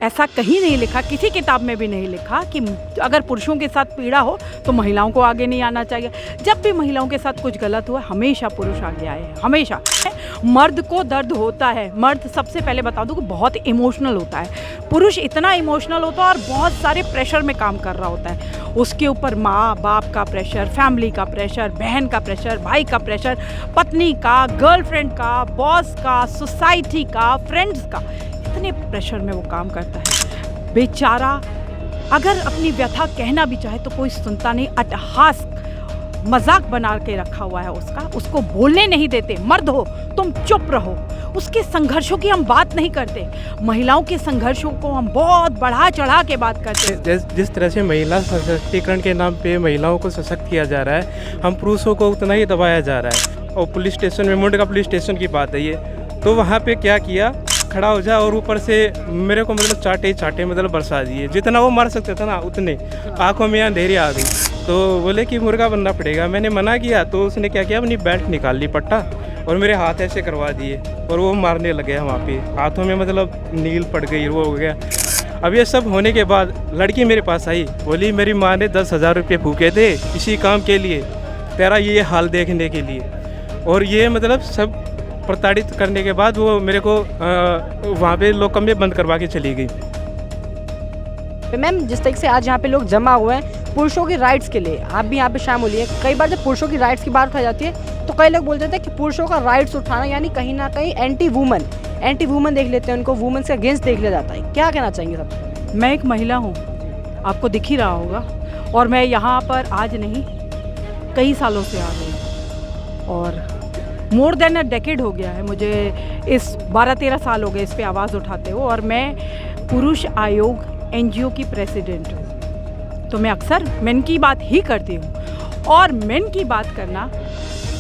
ऐसा कहीं नहीं लिखा, किसी किताब में भी नहीं लिखा कि अगर पुरुषों के साथ पीड़ा हो तो महिलाओं को आगे नहीं आना चाहिए। जब भी महिलाओं के साथ कुछ गलत हुआ हमेशा पुरुष आगे आए हैं, हमेशा। मर्द को दर्द होता है, मर्द सबसे पहले बता दूं कि बहुत इमोशनल होता है। पुरुष इतना इमोशनल होता है और बहुत सारे प्रेशर में काम कर रहा होता है। उसके ऊपर माँ बाप का प्रेशर, फैमिली का प्रेशर, बहन का प्रेशर, भाई का प्रेशर, पत्नी का, गर्लफ्रेंड का, बॉस का, सोसाइटी का, फ्रेंड्स का, इतने प्रेशर में वो काम करता है। बेचारा अगर अपनी व्यथा कहना भी चाहे तो कोई सुनता नहीं, अट्टहास मजाक बना के रखा हुआ है उसको बोलने नहीं देते। मर्द हो तुम चुप रहो। उसके संघर्षों की हम बात नहीं करते, महिलाओं के संघर्षों को हम बहुत बढ़ा चढ़ा के बात करते हैं। जिस तरह से महिला सशक्तिकरण के नाम पे महिलाओं को सशक्त किया जा रहा है, हम पुरुषों को उतना ही दबाया जा रहा है। और पुलिस स्टेशन में, मुंडका पुलिस स्टेशन की बात है ये, तो वहाँ पे क्या किया, खड़ा हो जा और ऊपर से मेरे को मतलब चाटे मतलब बरसा दिए। जितना वो मार सकते थे ना उतने, आंखों में अंधेरी आ गई। तो बोले कि मुर्गा बनना पड़ेगा। मैंने मना किया तो उसने क्या किया, अपनी बेल्ट निकाल ली, पट्टा, और मेरे हाथ ऐसे करवा दिए और वो मारने लगे। वहाँ पे हाथों में मतलब नील पड़ गई, वो हो गया। अब ये सब होने के बाद लड़की मेरे पास आई, बोली मेरी माँ ने 10,000 रुपये फूके थे इसी काम के लिए, तेरा ये हाल देखने के लिए। और ये मतलब सब प्रताड़ित करने के बाद वो मेरे को वहाँ पे लोकम में बंद करवा के चली गई। मैम, जिस तरीके से आज यहाँ पे लोग जमा हुए हैं पुरुषों की राइट्स के लिए, आप भी यहाँ पे शामिल हुई है। कई बार जब पुरुषों की राइट्स की बात उठाई जाती है तो कई लोग बोलते थे कि पुरुषों का राइट्स उठाना यानी कहीं ना कहीं एंटी वुमन देख लेते हैं, उनको वुमेन से अगेंस्ट देख लिया जाता है। क्या कहना चाहेंगे सब? मैं एक महिला हूँ, आपको दिख ही रहा होगा, और मैं यहाँ पर आज नहीं कई सालों से आ रही हूँ और मोर देन अ डेकेड हो गया है मुझे, इस 12-13 साल हो गए इस पे आवाज़ उठाते हो। और मैं पुरुष आयोग NGO की प्रेसिडेंट हूँ। तो मैं अक्सर मेन की बात ही करती हूँ, और मेन की बात करना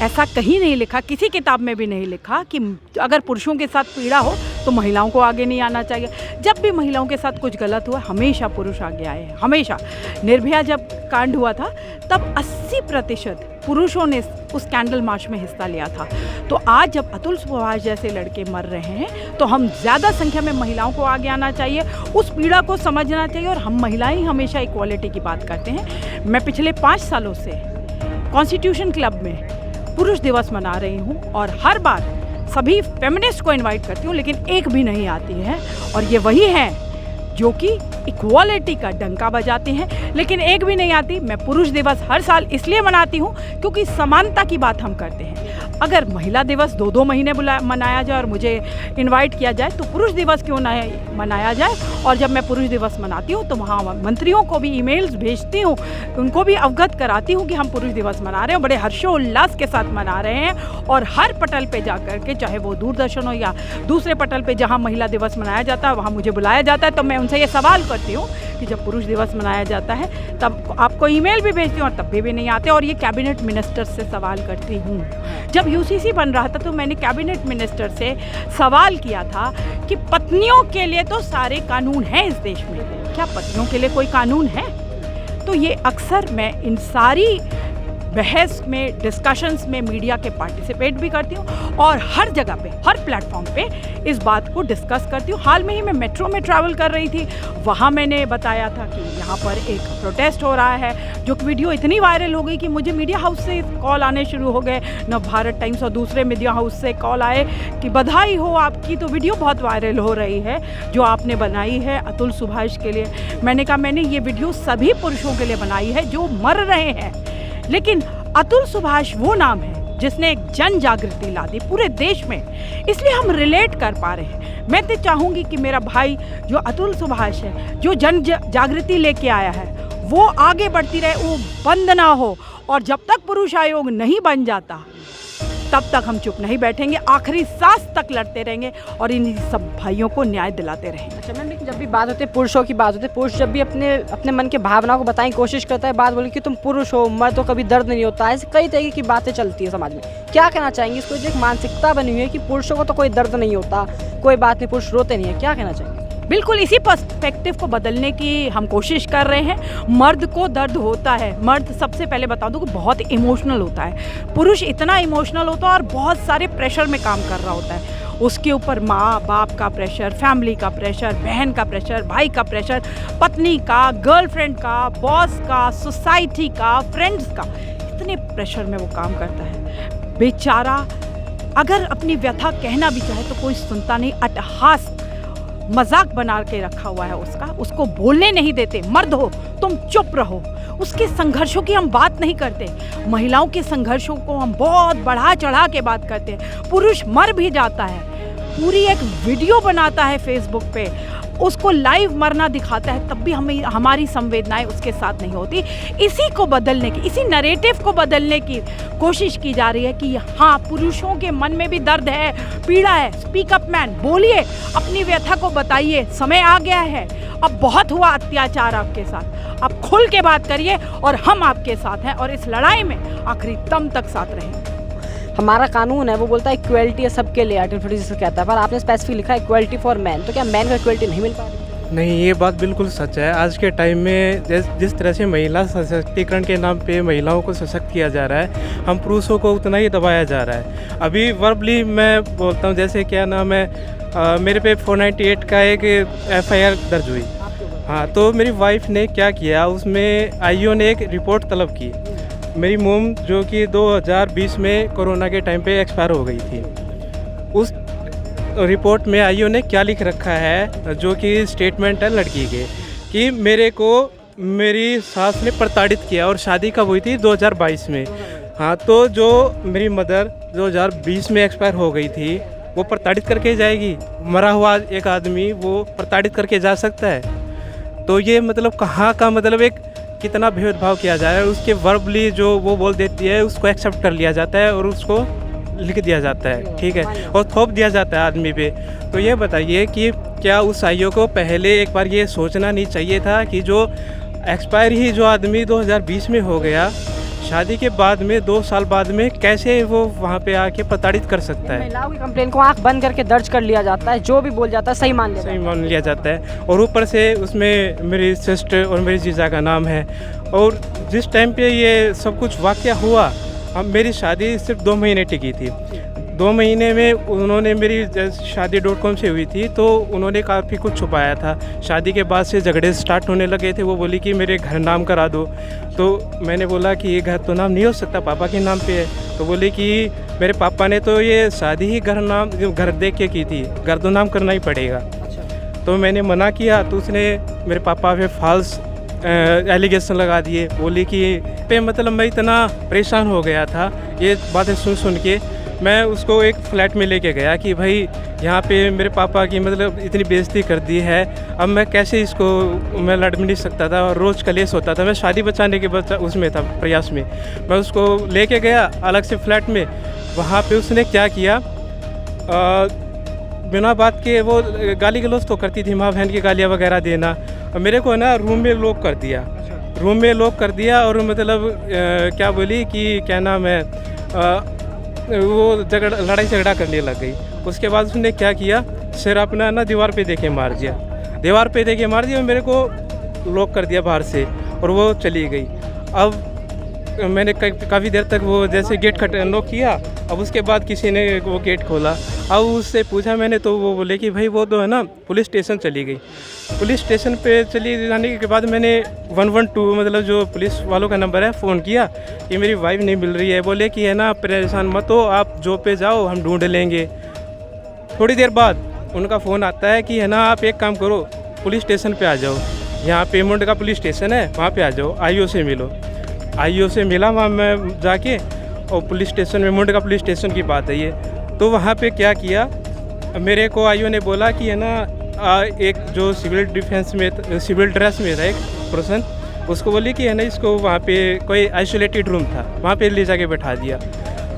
ऐसा कहीं नहीं लिखा, किसी किताब में भी नहीं लिखा कि अगर पुरुषों के साथ पीड़ा हो तो महिलाओं को आगे नहीं आना चाहिए। जब भी महिलाओं के साथ कुछ गलत हुआ हमेशा पुरुष आगे आए हैं, हमेशा। निर्भया जब कांड हुआ था तब 80% पुरुषों ने उस कैंडल मार्च में हिस्सा लिया था। तो आज जब अतुल सुभाष जैसे लड़के मर रहे हैं तो हम ज़्यादा संख्या में महिलाओं को आगे आना चाहिए, उस पीड़ा को समझना चाहिए। और हम महिलाएं हमेशा इक्वालिटी की बात करते हैं। मैं पिछले 5 सालों से कॉन्स्टिट्यूशन क्लब में पुरुष दिवस मना रही हूँ और हर बार सभी फेमिनिस्ट को इनवाइट करती हूँ, लेकिन एक भी नहीं आती है। और ये वही हैं जो कि इक्वालिटी का डंका बजाते हैं, लेकिन एक भी नहीं आती। मैं पुरुष दिवस हर साल इसलिए मनाती हूँ क्योंकि समानता की बात हम करते हैं। अगर महिला दिवस 2-2 महीने मनाया जाए और मुझे इनवाइट किया जाए तो पुरुष दिवस क्यों ना मनाया जाए। और जब मैं पुरुष दिवस मनाती हूँ तो वहाँ मंत्रियों को भी ईमेल्स भेजती हूँ, उनको भी अवगत कराती हूँ कि हम पुरुष दिवस मना रहे हैं, बड़े हर्षोल्लास के साथ मना रहे हैं। और हर पटल पे जा कर के, चाहे वो दूरदर्शन हो या दूसरे पटल पे जहाँ महिला दिवस मनाया जाता है, वहाँ मुझे बुलाया जाता है। तो मैं उनसे ये सवाल करती हूँ कि जब पुरुष दिवस मनाया जाता है तब आपको ईमेल भी भेजती हूँ और तब भी नहीं आते। और ये कैबिनेट मिनिस्टर से सवाल करती हूँ। जब UCC बन रहा था तो मैंने कैबिनेट मिनिस्टर से सवाल किया था कि पत्नियों के लिए तो सारे कानून हैं इस देश में, क्या पत्नियों के लिए कोई कानून है? तो ये अक्सर मैं इन सारी बहस में, डिस्कशंस में मीडिया के पार्टिसिपेट भी करती हूँ और हर जगह पे, हर प्लेटफॉर्म पे इस बात को डिस्कस करती हूँ। हाल में ही मैं मेट्रो में ट्रैवल कर रही थी, वहाँ मैंने बताया था कि यहाँ पर एक प्रोटेस्ट हो रहा है, जो वीडियो इतनी वायरल हो गई कि मुझे मीडिया हाउस से कॉल आने शुरू हो गए। नवभारत टाइम्स और दूसरे मीडिया हाउस से कॉल आए कि बधाई हो आपकी, तो वीडियो बहुत वायरल हो रही है जो आपने बनाई है अतुल सुभाष के लिए। मैंने कहा मैंने ये वीडियो सभी पुरुषों के लिए बनाई है जो मर रहे हैं, लेकिन अतुल सुभाष वो नाम है जिसने एक जन जागृति ला दी पूरे देश में, इसलिए हम रिलेट कर पा रहे हैं। मैं तो चाहूँगी कि मेरा भाई जो अतुल सुभाष है, जो जन जागृति लेके आया है, वो आगे बढ़ती रहे, वो बंद ना हो। और जब तक पुरुष आयोग नहीं बन जाता तब तक हम चुप नहीं बैठेंगे, आखिरी सांस तक लड़ते रहेंगे और इन सब भाइयों को न्याय दिलाते रहेंगे। अच्छा मैम, लेकिन जब भी बात होती है पुरुषों की बात होती है, पुरुष जब भी अपने मन के भावनाओं को बताने की कोशिश करता है, बात बोले कि तुम पुरुष हो, मर्द तो कभी दर्द नहीं होता, ऐसे कई तरीके की बातें चलती है समाज में। क्या कहना चाहेंगे? इसको जो एक मानसिकता बनी हुई है कि पुरुषों को तो कोई दर्द नहीं होता, कोई बात नहीं, पुरुष रोते नहीं है, क्या कहना चाहेंगे? बिल्कुल इसी पर्सपेक्टिव को बदलने की हम कोशिश कर रहे हैं। मर्द को दर्द होता है, मर्द सबसे पहले बता दूं कि बहुत इमोशनल होता है। पुरुष इतना इमोशनल होता है और बहुत सारे प्रेशर में काम कर रहा होता है। उसके ऊपर माँ बाप का प्रेशर, फैमिली का प्रेशर, बहन का प्रेशर, भाई का प्रेशर, पत्नी का, गर्लफ्रेंड का, बॉस का, सोसाइटी का, फ्रेंड्स का, इतने प्रेशर में वो काम करता है बेचारा। अगर अपनी व्यथा कहना भी चाहे तो कोई सुनता नहीं, अट्टहास मजाक बना के रखा हुआ है उसका, उसको बोलने नहीं देते। मर्द हो तुम चुप रहो। उसके संघर्षों की हम बात नहीं करते, महिलाओं के संघर्षों को हम बहुत बढ़ा चढ़ा के बात करते हैं। पुरुष मर भी जाता है, पूरी एक वीडियो बनाता है फेसबुक पे, उसको लाइव मरना दिखाता है, तब भी हमारी संवेदनाएं उसके साथ नहीं होती। इसी को बदलने की, इसी नरेटिव को बदलने की कोशिश की जा रही है कि हाँ, पुरुषों के मन में भी दर्द है, पीड़ा है। स्पीक अप मैन, बोलिए, अपनी व्यथा को बताइए। समय आ गया है, अब बहुत हुआ अत्याचार आपके साथ, आप खुल के बात करिए और हम आपके साथ हैं और इस लड़ाई में आखिरी दम तक साथ रहेंगे। हमारा कानून है वो बोलता है इक्वलिटी है सबके लिए, आर्टिकल 46 कहता है, पर आपने स्पेसिफिक लिखा है इक्वलिटी फॉर मैन, तो क्या मैन को इक्वलिटी नहीं मिल पा रही? नहीं, ये बात बिल्कुल सच है। आज के टाइम में जिस तरह से महिला सशक्तिकरण के नाम पे महिलाओं को सशक्त किया जा रहा है, हम पुरुषों को उतना ही दबाया जा रहा है। अभी वर्बली मैं बोलता हूँ, जैसे क्या नाम है, मेरे पे 498 का एक FIR दर्ज हुई। हाँ, तो मेरी वाइफ ने क्या किया, उसमें आईओ ने एक रिपोर्ट तलब की। मेरी मोम जो कि 2020 में कोरोना के टाइम पे एक्सपायर हो गई थी, उस रिपोर्ट में आईओ ने क्या लिख रखा है, जो कि स्टेटमेंट है लड़की के, कि मेरे को मेरी सास ने प्रताड़ित किया और शादी कब हुई थी, 2022 में। हाँ, तो जो मेरी मदर 2020 में एक्सपायर हो गई थी, वो प्रताड़ित करके जाएगी? मरा हुआ एक आदमी वो प्रताड़ित करके जा सकता है? तो ये मतलब कहाँ का मतलब एक कितना भेदभाव किया जा रहा है। उसके वर्बली जो वो बोल देती है उसको एक्सेप्ट कर लिया जाता है और उसको लिख दिया जाता है, ठीक है, और थोप दिया जाता है आदमी पे। तो ये बताइए कि क्या उस आईओ को पहले एक बार ये सोचना नहीं चाहिए था कि जो एक्सपायर ही जो आदमी 2020 में हो गया, शादी के बाद में 2 साल बाद में कैसे वो वहाँ पे आके प्रताड़ित कर सकता है? महिलाओं की कंप्लेन को आंख बंद करके दर्ज कर लिया जाता है, जो भी बोल जाता है सही मान लिया जाता है। और ऊपर से उसमें मेरी सिस्टर और मेरी जीजा का नाम है। और जिस टाइम पे ये सब कुछ वाक़या हुआ, अब मेरी शादी सिर्फ 2 महीने टिकी थी। 2 महीने में उन्होंने मेरी शादी.com से हुई थी, तो उन्होंने काफ़ी कुछ छुपाया था। शादी के बाद से झगड़े स्टार्ट होने लगे थे। वो बोली कि मेरे घर नाम करा दो, तो मैंने बोला कि ये घर तो नाम नहीं हो सकता, पापा के नाम पे है। तो बोली कि मेरे पापा ने तो ये शादी ही घर देख के की थी, घर तो नाम करना ही पड़ेगा। तो मैंने मना किया, तो उसने मेरे पापा पे फॉल्स एलिगेशन लगा दिए। बोली कि पे मतलब मैं इतना परेशान हो गया था ये बातें सुन के। मैं उसको एक फ्लैट में लेके गया कि भाई यहाँ पे मेरे पापा की मतलब इतनी बेइज्जती कर दी है, अब मैं कैसे इसको मैं लड़ भी नहीं सकता था और रोज़ कलेश होता था। मैं शादी बचाने के उसमें था, प्रयास में मैं उसको लेके गया अलग से फ्लैट में। वहाँ पे उसने क्या किया, बिना बात के वो गाली गलौज तो करती थी, माँ बहन की गालियाँ वगैरह देना। और मेरे को ना रूम में लॉक कर दिया, और मतलब क्या बोली कि क्या नाम है, वो लड़ाई झगड़ा करने लग गई। उसके बाद उसने क्या किया, सिर अपना ना दीवार पे देके मार दिया और मेरे को लॉक कर दिया बाहर से, और वो चली गई। अब मैंने काफ़ी देर तक वो जैसे गेट नॉक किया, अब उसके बाद किसी ने वो गेट खोला। अब उससे पूछा मैंने, तो वो बोले कि भाई वो तो है ना पुलिस स्टेशन चली गई। पुलिस स्टेशन पे चली जाने के बाद मैंने 112 मतलब जो पुलिस वालों का नंबर है फ़ोन किया कि मेरी वाइफ नहीं मिल रही है। बोले कि है ना परेशान मत हो, आप जॉब पे जाओ, हम ढूंढ लेंगे। थोड़ी देर बाद उनका फ़ोन आता है कि है ना आप एक काम करो, पुलिस स्टेशन पे आ जाओ, यहाँ पेमेंट का पुलिस स्टेशन है, वहाँ पे आ जाओ, आईओ से मिलो। आईओ से मिला वहाँ मैं जाके, और पुलिस स्टेशन में मुंड का पुलिस स्टेशन की बात है ये। तो वहाँ पे क्या किया, मेरे को आईओ ने बोला कि है ना एक जो सिविल ड्रेस में था एक पर्सन, उसको बोली कि है ना इसको वहाँ पे कोई आइसोलेटेड रूम था, वहाँ पे ले जाके बैठा दिया।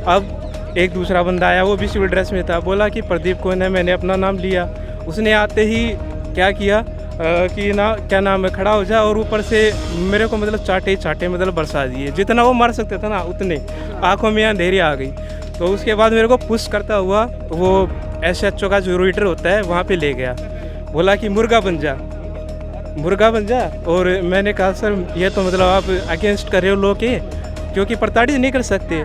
अब एक दूसरा बंदा आया, वो भी सिविल ड्रेस में था, बोला कि प्रदीप कौन है, मैंने अपना नाम लिया। उसने आते ही क्या किया कि ना क्या नाम है, खड़ा हो जा, और ऊपर से मेरे को मतलब चाटे मतलब बरसा दिए, जितना वो मार सकते थे ना उतने। आंखों में अंधेरी आ गई। तो उसके बाद मेरे को पुश करता हुआ वो SHO का जो रीडर होता है वहाँ पे ले गया, बोला कि मुर्गा बन जा। और मैंने कहा सर ये तो मतलब आप अगेंस्ट कर रहे हो लोग के, क्योंकि प्रताड़ित नहीं कर सकते।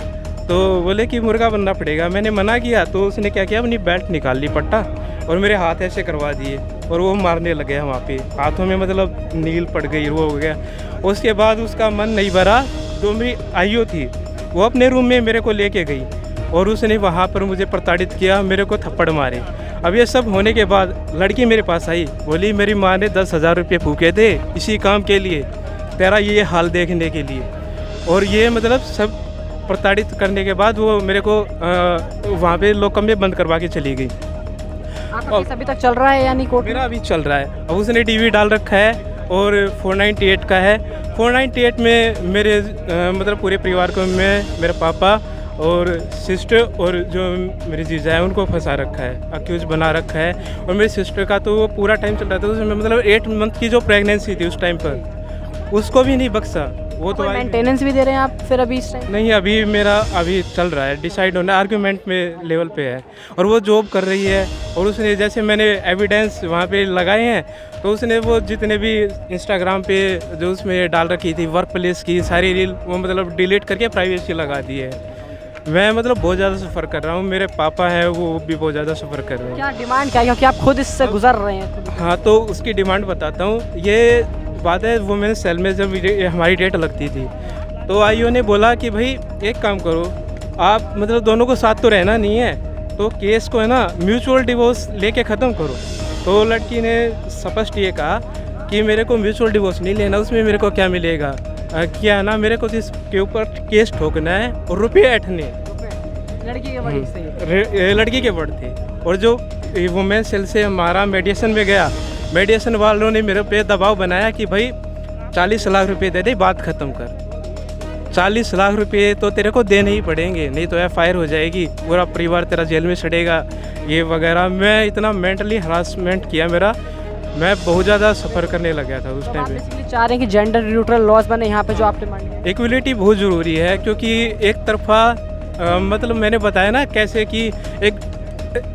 तो बोले कि मुर्गा बनना पड़ेगा। मैंने मना किया तो उसने क्या किया, अपनी बेल्ट निकाल ली पट्टा और मेरे हाथ ऐसे करवा दिए और वो मारने लगे वहाँ पे। हाथों में मतलब नील पड़ गई, वो हो गया। उसके बाद उसका मन नहीं भरा, जो मेरी आईओ थी वो अपने रूम में मेरे को लेके गई और उसने वहाँ पर मुझे प्रताड़ित किया, मेरे को थप्पड़ मारे। अब ये सब होने के बाद लड़की मेरे पास आई, बोली मेरी माँ ने 10,000 रुपये फूके थे इसी काम के लिए, तेरा ये हाल देखने के लिए। और ये मतलब सब प्रताड़ित करने के बाद वो मेरे को वहाँ पे लोकम में बंद करवा के चली गई। आपका केस अभी तक चल रहा है यानी कोर्ट में? मेरा अभी चल रहा है। अब उसने डीवी डाल रखा है और 498 का है। 498 में मेरे मतलब पूरे परिवार को, मैं, मेरे पापा और सिस्टर और जो मेरी जीजा है उनको फंसा रखा है, अक्यूज बना रखा है। और मेरी सिस्टर का तो वो पूरा टाइम चल रहा था, उसमें मतलब 8 मंथ की जो प्रेगनेंसी थी उस टाइम पर, उसको भी नहीं बख्शा। वो तो मेंटेनेंस भी दे रहे हैं आप फिर अभी इस टाइम? नहीं, अभी मेरा अभी चल रहा है, डिसाइड होना आर्ग्यूमेंट में लेवल पे है। और वो जॉब कर रही है और उसने, जैसे मैंने एविडेंस वहाँ पे लगाए हैं, तो उसने वो जितने भी इंस्टाग्राम पे जो उसमें डाल रखी थी वर्क प्लेस की सारी रील, वो मतलब डिलीट करके प्राइवेसी लगा दी है। मैं मतलब बहुत ज़्यादा सफ़र कर रहा हूँ, मेरे पापा हैं वो भी बहुत ज़्यादा सफ़र कर रहे हैं। क्या डिमांड क्या है, क्योंकि आप खुद इससे गुजर रहे हैं? हाँ, तो उसकी डिमांड बताता हूँ। ये बात है, वुमेन सेल में जब हमारी डेट लगती थी तो आईओ ने बोला कि भाई एक काम करो, आप मतलब दोनों को साथ तो रहना नहीं है, तो केस को है ना म्यूचुअल डिवोर्स लेके ख़त्म करो। तो लड़की ने स्पष्ट ये कहा कि मेरे को म्यूचुअल डिवोर्स नहीं लेना, उसमें मेरे को क्या मिलेगा, क्या है ना, मेरे को इसके ऊपर केस ठोकना है और रुपये ऐठने। लड़की के वर्ड से लड़की के वर्ड थे। और जो वुमेन सेल से हमारा मेडिएशन में गया, मेडिएशन वालों ने मेरे पे दबाव बनाया कि भाई 40 लाख रुपए दे दे, बात ख़त्म कर। 40 लाख रुपए तो तेरे को देने ही पड़ेंगे, नहीं तो FIR हो जाएगी, पूरा परिवार तेरा जेल में सड़ेगा, ये वगैरह। मैं इतना मेंटली हरासमेंट किया मेरा, मैं बहुत ज़्यादा सफ़र करने लग गया था उस टाइम पे। बेसिकली चाह रहे हैं कि जेंडर न्यूट्रल लॉज बने यहाँ पे, जो आपने मांगे? इक्वलिटी बहुत ज़रूरी है, क्योंकि एक तरफा मतलब मैंने बताया ना कैसे कि एक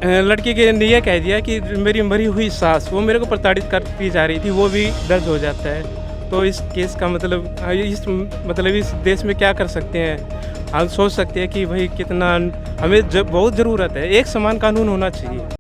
लड़की के ने ये कह दिया कि मेरी मरी हुई सास वो मेरे को प्रताड़ित करती जा रही थी, वो भी दर्ज हो जाता है। तो इस केस का मतलब इस देश में क्या कर सकते हैं, हम सोच सकते हैं कि भाई कितना हमें बहुत ज़रूरत है, एक समान कानून होना चाहिए।